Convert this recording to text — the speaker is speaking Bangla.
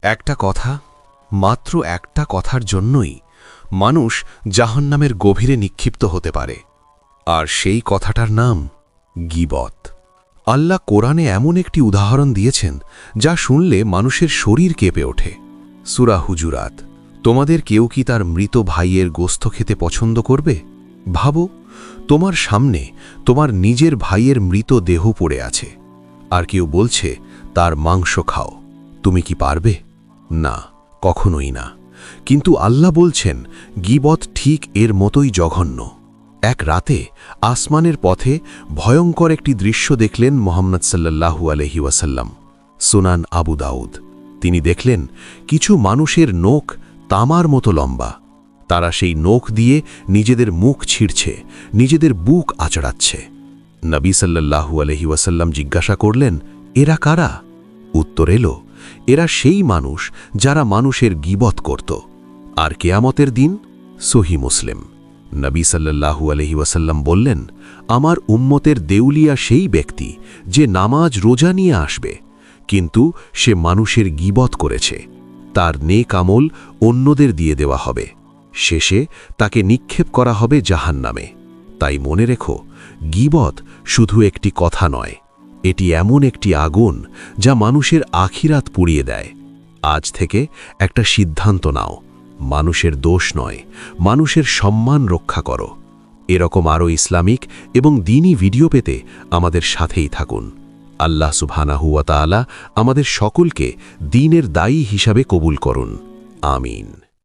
একটা কথা, মাত্র একটা কথার জন্যই মানুষ জাহান্নামের গভীরে নিক্ষিপ্ত হতে পারে, আর সেই কথাটার নাম গীবত। আল্লাহ কোরআনে এমন একটি উদাহরণ দিয়েছেন যা শুনলে মানুষের শরীর কেঁপে ওঠে। সূরা হুজুরাত। তোমাদের কেউ কি তার মৃত ভাইয়ের গোস্ত খেতে পছন্দ করবে? ভাবো, তোমার সামনে তোমার নিজের ভাইয়ের মৃত দেহ পড়ে আছে, আর কেউ বলছে তার মাংস খাও। তুমি কি পারবে? না, কখনোই না। কিন্তু আল্লাহ বলছেন গীবত ঠিক এর মতোই জঘন্য। এক রাতে আসমানের পথে ভয়ঙ্কর একটি দৃশ্য দেখলেন মুহাম্মদ সাল্লাল্লাহু আলাইহি ওয়াসাল্লাম। সুনান আবু দাউদ। তিনি দেখলেন কিছু মানুষের নখ তামার মতো লম্বা। তারা সেই নখ দিয়ে নিজেদের মুখ ছিঁড়ছে, নিজেদের বুক আঁচড়াচ্ছে। নবী সাল্লাল্লাহু আলাইহি ওয়াসাল্লাম জিজ্ঞাসা করলেন, এরা কারা? উত্তর এলো, এরা সেই মানুষ যারা মানুষের গীবত করত। আর কিয়ামতের দিন? সহিহ মুসলিম। নবী সাল্লাল্লাহু আলাইহি ওয়াসাল্লাম বললেন, আমার উম্মতের দেউলিয়া সেই ব্যক্তি যে নামাজ রোজা নিয়ে আসবে, কিন্তু সে মানুষের গীবত করেছে। তার নেক আমল অন্যদের দিয়ে দেওয়া হবে, শেষে তাকে নিক্ষেপ করা হবে জাহান্নামে। তাই মনে রেখো, গীবত শুধু একটি কথা নয়, এটি এমন একটি আগুন যা মানুষের আখিরাত পুড়িয়ে দেয়। আজ থেকে একটা সিদ্ধান্ত নাও, মানুষের দোষ নয়, মানুষের সম্মান রক্ষা করো। এরকম আরও ইসলামিক এবং দ্বীনি ভিডিও পেতে আমাদের সাথেই থাকুন। আল্লাহ সুবহানাহু ওয়া তাআলা আমাদের সকলকে দ্বীনের দায়ী হিসাবে কবুল করুন। আমিন।